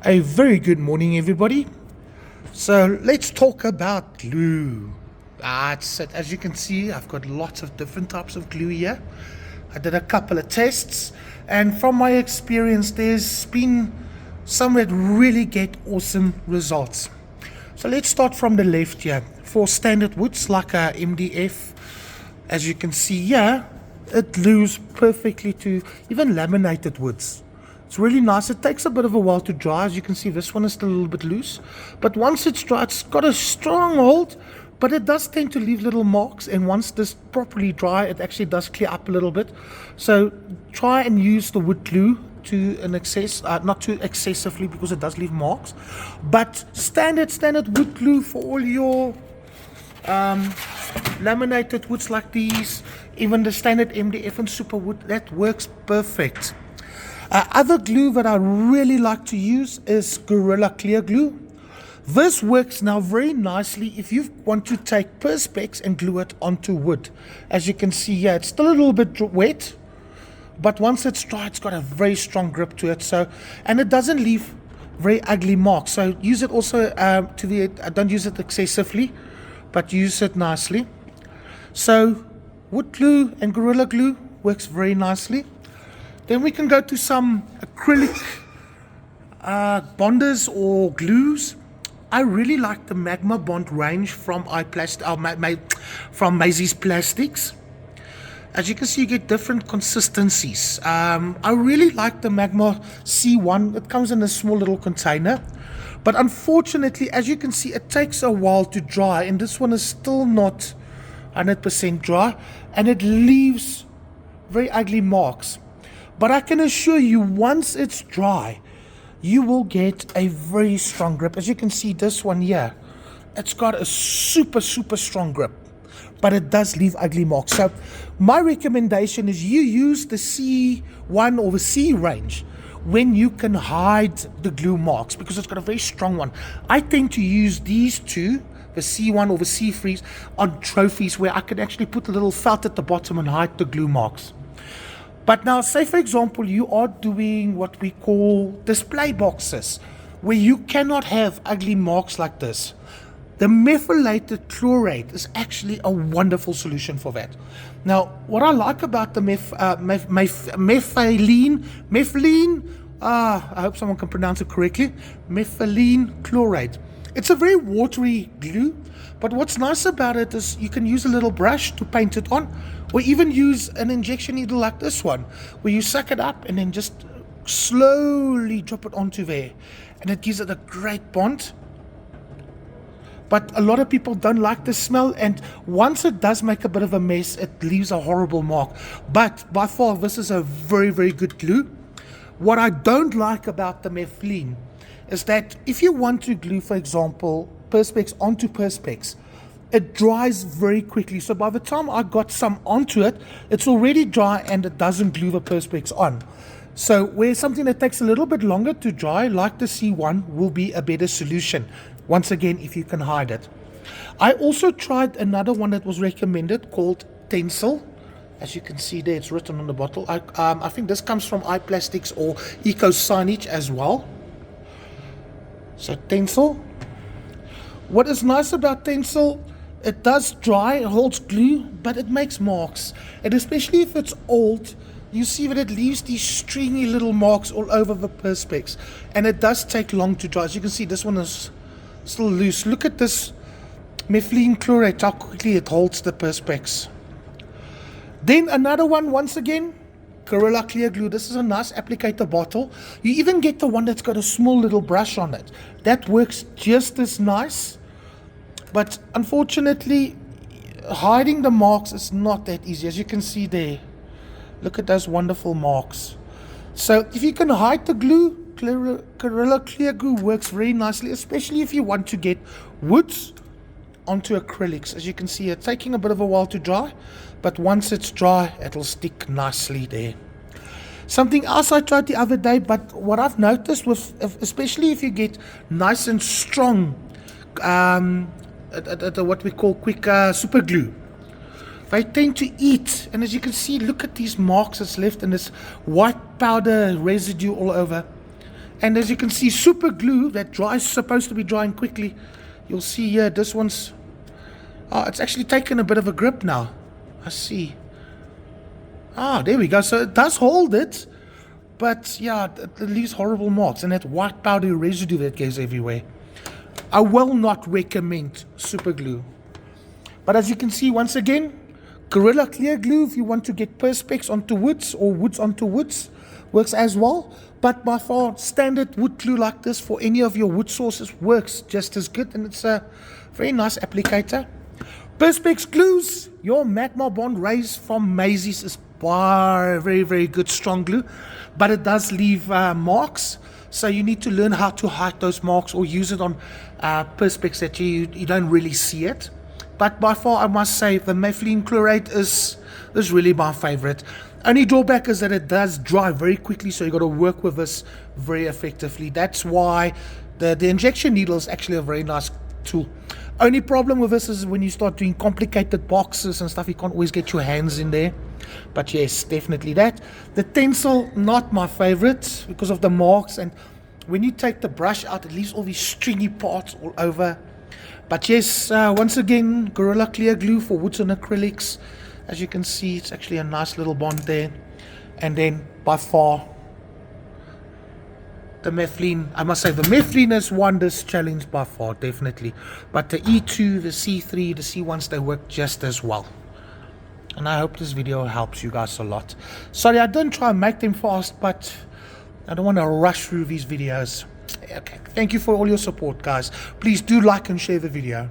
A very good morning, everybody. So let's talk about glue. As you can see, I've got lots of different types of glue here. I did a couple of tests, and from my experience, there's been some that really get awesome results. So let's start from the left here. For standard woods like a MDF, as you can see here, it glues perfectly to even laminated woods. It's really nice. It takes a bit of a while to dry. As you can see, this one is still a little bit loose, but once it's dry, it's got a strong hold, but it does tend to leave little marks, and once this properly dry, it actually does clear up a little bit. So try and use the wood glue to an excess, not too excessively, because it does leave marks, but standard wood glue for all your laminated woods like these, even the standard MDF and super wood, that works perfect. Other glue that I really like to use is Gorilla Clear Glue. This works now very nicely if you want to take perspex and glue it onto wood. As you can see here, it's still a little bit wet, but once it's dry, it's got a very strong grip to it. So, and it doesn't leave very ugly marks. So use it also don't use it excessively, but use it nicely. So wood glue and Gorilla Glue works very nicely. Then we can go to some acrylic bonders or glues. I really like the Magma Bond range from from Maisie's Plastics. As you can see, you get different consistencies. I really like the Magma C1. It comes in a small little container, but unfortunately, as you can see, it takes a while to dry, and this one is still not 100% dry, and it leaves very ugly marks. But I can assure you, once it's dry, you will get a very strong grip. As you can see, this one here, it's got a super strong grip, but it does leave ugly marks. So my recommendation is you use the C1 or the C range when you can hide the glue marks, because it's got a very strong one. I tend to use these two, the C1 or the C3, on trophies where I can actually put a little felt at the bottom and hide the glue marks. But now, say for example, you are doing what we call display boxes, where you cannot have ugly marks like this. The methylated chlorate is actually a wonderful solution for that. Now, what I like about the methylene, I hope someone can pronounce it correctly, methylene chlorate. It's a very watery glue, but what's nice about it is you can use a little brush to paint it on, or even use an injection needle like this one, where you suck it up and then just slowly drop it onto there, and it gives it a great bond. But a lot of people don't like the smell, and once it does make a bit of a mess, it leaves a horrible mark. But by far, this is a very good glue. What I don't like about the methylene is that if you want to glue, for example, perspex onto perspex, it dries very quickly. So by the time I got some onto it, it's already dry and it doesn't glue the perspex on. So where something that takes a little bit longer to dry, like the C1, will be a better solution. Once again, if you can hide it. I also tried another one that was recommended called Tencel. As you can see there, it's written on the bottle. I think this comes from iPlastics or Eco Signage as well. So Tencel. What is nice about Tencel, it does dry, it holds glue, but it makes marks. And especially if it's old, you see that it leaves these stringy little marks all over the perspex. And it does take long to dry. As you can see, this one is still loose. Look at this methylene chlorate, how quickly it holds the perspex. Then another one, once again, Gorilla Clear Glue. This is a nice applicator bottle. You even get the one that's got a small little brush on it. That works just as nice. But unfortunately, hiding the marks is not that easy. As you can see there, look at those wonderful marks. So if you can hide the glue, Gorilla Clear Glue works very nicely, especially if you want to get woods onto acrylics. As you can see, it's taking a bit of a while to dry, but once it's dry, it'll stick nicely there. Something else I tried the other day, but what I've noticed with, especially if you get nice and strong, what we call quick super glue, they tend to eat. And as you can see, look at these marks that's left and this white powder residue all over. And as you can see, super glue that dries, supposed to be drying quickly. You'll see here, this one's, it's actually taken a bit of a grip now. I see. There we go. So it does hold it, but yeah, it leaves horrible marks and that white powdery residue that goes everywhere. I will not recommend super glue. But as you can see, once again, Gorilla Clear Glue, if you want to get perspex onto woods or woods onto woods, works as well. But by far, standard wood glue like this for any of your wood sources works just as good, and it's a very nice applicator. Perspex glues, your magma bond raised from Maisie's is very, very good strong glue, but it does leave marks. So you need to learn how to hide those marks or use it on perspex that you don't really see it. But by far, I must say, the methylene chlorate is really my favorite. Only drawback is that it does dry very quickly, so you got to work with this very effectively. That's why the injection needle is actually a very nice tool. Only problem with this is when you start doing complicated boxes and stuff, you can't always get your hands in there. But yes, definitely that. The Tencel, not my favorite because of the marks, and when you take the brush out, it leaves all these stringy parts all over. But yes, once again, Gorilla Clear Glue for woods and acrylics. As you can see, it's actually a nice little bond there. And then by far, the methylene, I must say, the methylene has won this challenge by far, definitely. But the E2, the C3, the C1s, they work just as well. And I hope this video helps you guys a lot. Sorry, I didn't try and make them fast, but I don't want to rush through these videos. Okay, thank you for all your support, guys. Please do like and share the video.